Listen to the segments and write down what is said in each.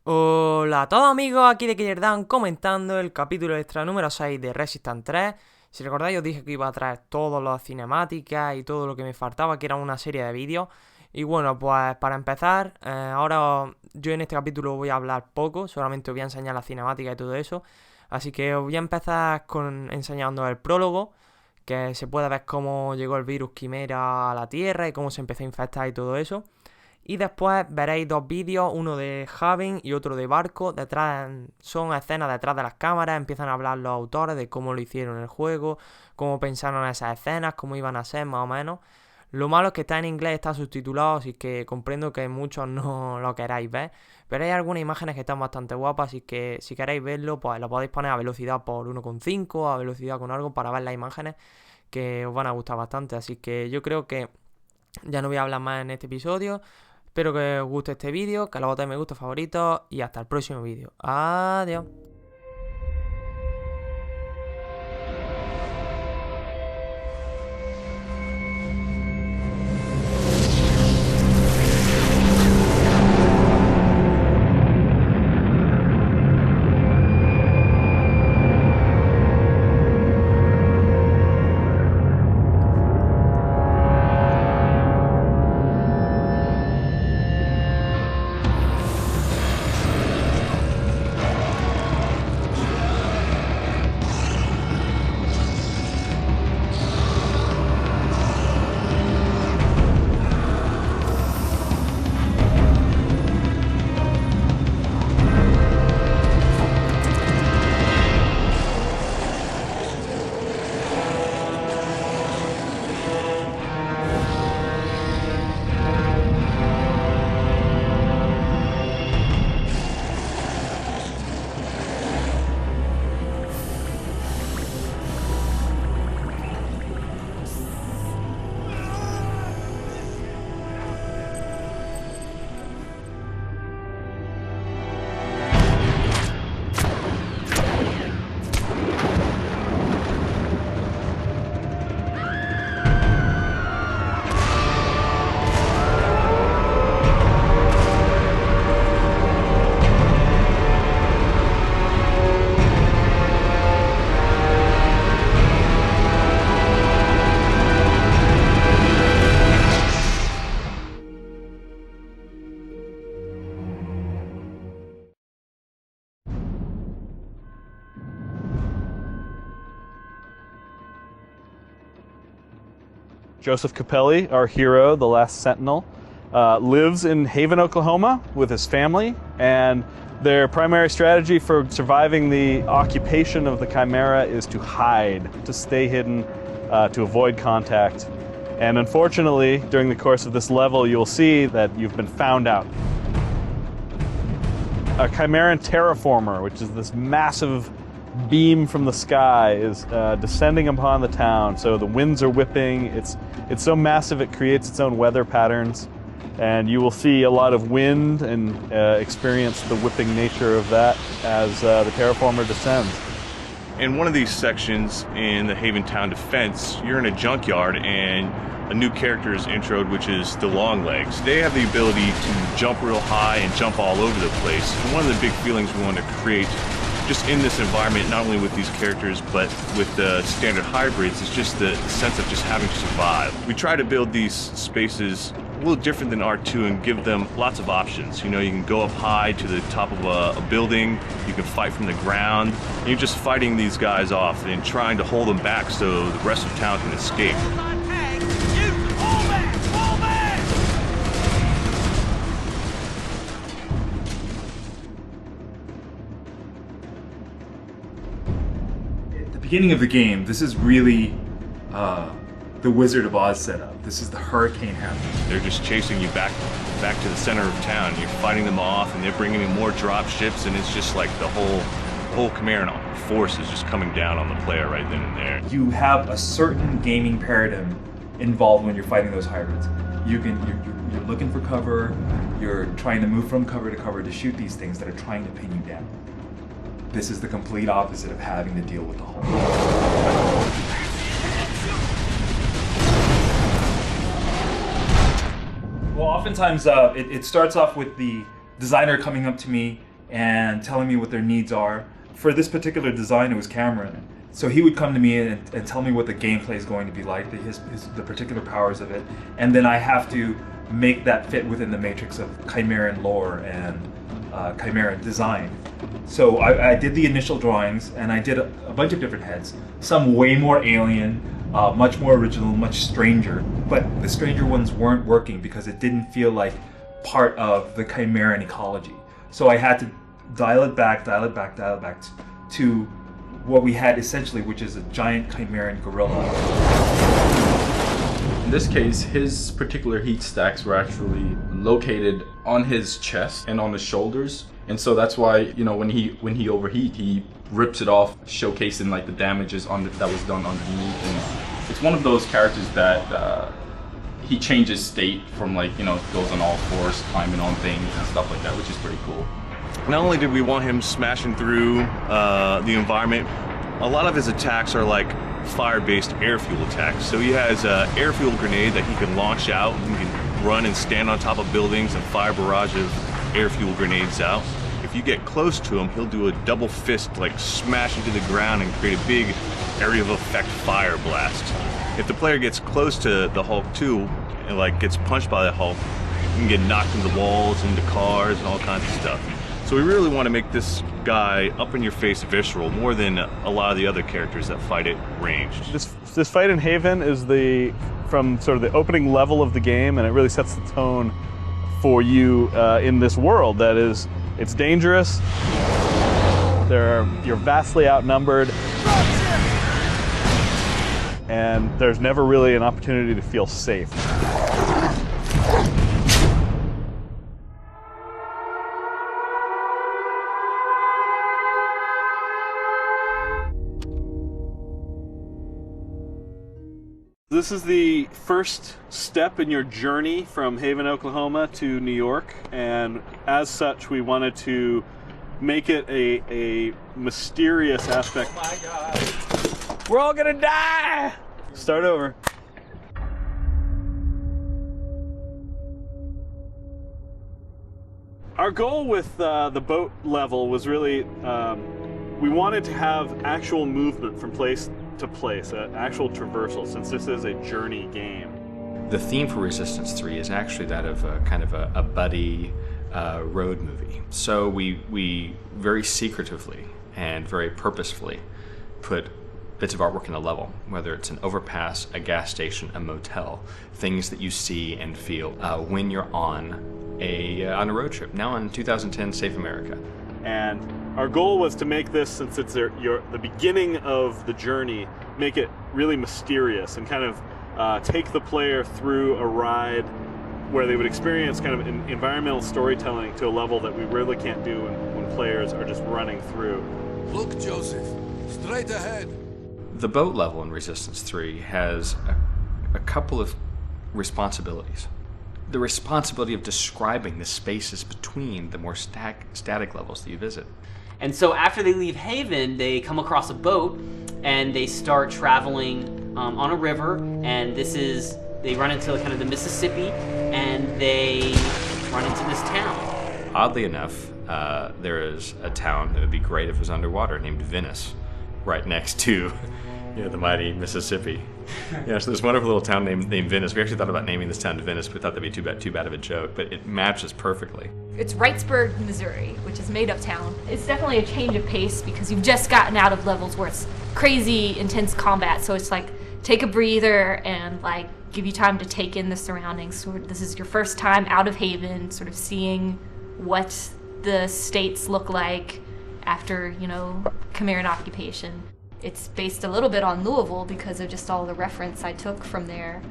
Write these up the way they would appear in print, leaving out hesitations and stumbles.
Hola a todos amigos, aquí TheKillerDan comentando el capítulo extra número 6 de Resistance 3. Si recordáis os dije que iba a traer todas las cinemáticas y todo lo que me faltaba, que era una serie de vídeos. Y bueno, pues para empezar, ahora yo en este capítulo voy a hablar poco, solamente os voy a enseñar la cinemática y todo eso. Así que os voy a empezar enseñando el prólogo, que se puede ver cómo llegó el virus quimera a la Tierra y cómo se empezó a infectar y todo eso. Y después veréis dos vídeos, uno de Haven y otro de Barco. Detrás son escenas detrás de las cámaras, empiezan a hablar los autores de cómo lo hicieron el juego, cómo pensaron esas escenas, cómo iban a ser más o menos. Lo malo es que está en inglés, está subtitulado, así que comprendo que muchos no lo queráis ver. Pero hay algunas imágenes que están bastante guapas, así que si queréis verlo, pues lo podéis poner a velocidad por 1,5, a velocidad con algo para ver las imágenes que os van a gustar bastante. Así que yo creo que ya no voy a hablar más en este episodio. Espero que os guste este vídeo, que lo botéis me gusta, favorito y hasta el próximo vídeo. Adiós. Joseph Capelli, our hero, the last sentinel, lives in Haven, Oklahoma with his family, and their primary strategy for surviving the occupation of the Chimera is to hide, to stay hidden, to avoid contact. And unfortunately, during the course of this level, you'll see that you've been found out. A Chimeran terraformer, which is this massive beam from the sky, is descending upon the town. So the winds are whipping. It's so massive it creates its own weather patterns, and you will see a lot of wind and experience the whipping nature of that as the terraformer descends. In one of these sections in the Haven Town defense, you're in a junkyard and a new character is introed, which is the Longlegs. They have the ability to jump real high and jump all over the place. And one of the big feelings we wanted to create just in this environment, not only with these characters, but with the standard hybrids, is just the sense of just having to survive. We try to build these spaces a little different than R2 and give them lots of options. You know, you can go up high to the top of a building, you can fight from the ground, and you're just fighting these guys off and trying to hold them back so the rest of town can escape. Beginning of the game, this is really the Wizard of Oz setup. This is the hurricane happening. They're just chasing you back to the center of town. You're fighting them off, and they're bringing in more drop ships, and it's just like the whole Chimeran force is just coming down on the player right then and there. You have a certain gaming paradigm involved when you're fighting those hybrids. You're looking for cover. You're trying to move from cover to cover to shoot these things that are trying to pin you down. This is the complete opposite of having to deal with the whole. Well, oftentimes it starts off with the designer coming up to me and telling me what their needs are. For this particular design, it was Cameron. So he would come to me and tell me what the gameplay is going to be like, the particular powers of it, and then I have to make that fit within the matrix of Chimeran lore and Chimeran design. So I did the initial drawings, and I did a bunch of different heads, some way more alien, much more original, much stranger. But the stranger ones weren't working because it didn't feel like part of the Chimeran ecology. So I had to dial it back to what we had essentially, which is a giant Chimeran gorilla. In this case, his particular heat stacks were actually located on his chest and on his shoulders. And so that's why, you know, when he overheat, he rips it off, showcasing like the damages that was done underneath. And it's one of those characters that he changes state from, like, you know, goes on all fours, climbing on things and stuff like that, which is pretty cool. Not only did we want him smashing through the environment, a lot of his attacks are like fire-based air fuel attacks. So he has an air fuel grenade that he can launch out, and he can run and stand on top of buildings and fire a barrage of air fuel grenades out. If you get close to him, he'll do a double fist, like smash into the ground and create a big area of effect fire blast. If the player gets close to the Hulk too, and like gets punched by the Hulk, you can get knocked into walls, into cars, and all kinds of stuff. So we really want to make this guy up-in-your-face visceral more than a lot of the other characters that fight it ranged. This fight in Haven is from sort of the opening level of the game, and it really sets the tone for you in this world that is, it's dangerous, you're vastly outnumbered, and there's never really an opportunity to feel safe. This is the first step in your journey from Haven, Oklahoma to New York, and as such we wanted to make it a mysterious aspect. Oh my God. We're all gonna die! Start over. Our goal with the boat level was really, we wanted to have actual movement from place to place, actual traversal, since this is a journey game. The theme for Resistance 3 is actually that of kind of a buddy road movie. So we very secretively and very purposefully put bits of artwork in a level, whether it's an overpass, a gas station, a motel, things that you see and feel when you're on a road trip. Now in 2010 Safe America. And our goal was to make this, since it's the beginning of the journey, make it really mysterious and kind of take the player through a ride where they would experience kind of environmental storytelling to a level that we really can't do when players are just running through. Look, Joseph, straight ahead. The boat level in Resistance 3 has a couple of responsibilities. The responsibility of describing the spaces between the more static levels that you visit. And so after they leave Haven, they come across a boat and they start traveling on a river, and they run into kind of the Mississippi, and they run into this town. Oddly enough, there is a town that would be great if it was underwater named Venice, right next to the mighty Mississippi. Yeah, so there's a wonderful little town named Venice. We actually thought about naming this town to Venice, but we thought that'd be too bad of a joke, but it matches perfectly. It's Wrightsburg, Missouri, which is a made-up town. It's definitely a change of pace because you've just gotten out of levels where it's crazy, intense combat, so it's like, take a breather and like give you time to take in the surroundings. So this is your first time out of Haven, sort of seeing what the states look like after, Chimeran occupation. It's based a little bit on Louisville because of just all the reference I took from there.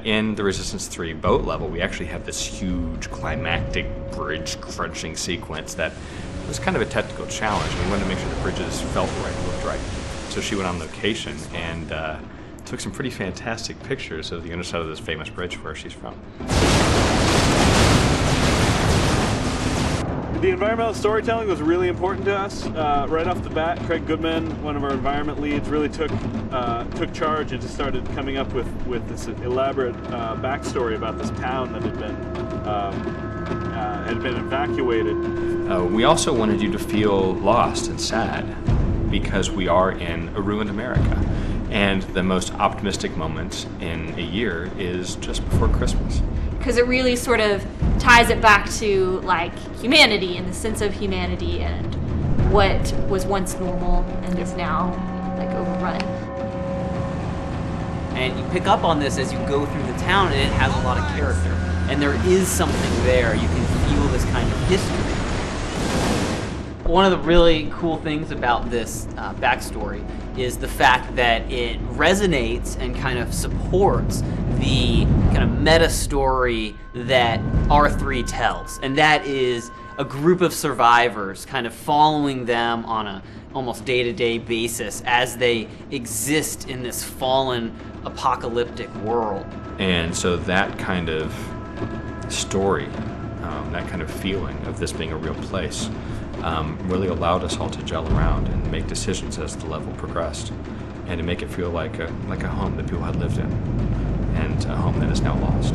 In the Resistance 3 boat level, we actually have this huge climactic bridge crunching sequence that was kind of a technical challenge. We wanted to make sure the bridges felt right, looked right. So she went on location and took some pretty fantastic pictures of the underside of this famous bridge where she's from. The environmental storytelling was really important to us. Right off the bat, Craig Goodman, one of our environment leads, really took charge and just started coming up with this elaborate backstory about this town that had been had been evacuated. We also wanted you to feel lost and sad because we are in a ruined America. And the most optimistic moment in a year is just before Christmas. Because it really sort of ties it back to like humanity and the sense of humanity and what was once normal and is now like overrun. And you pick up on this as you go through the town, and it has a lot of character. And there is something there. You can feel this kind of history. One of the really cool things about this backstory is the fact that it resonates and kind of supports the kind of meta story that R3 tells. And that is a group of survivors kind of following them on a almost day-to-day basis as they exist in this fallen apocalyptic world. And so that kind of story, that kind of feeling of this being a real place, really allowed us all to gel around and make decisions as the level progressed, and to make it feel like a home that people had lived in, and a home that is now lost.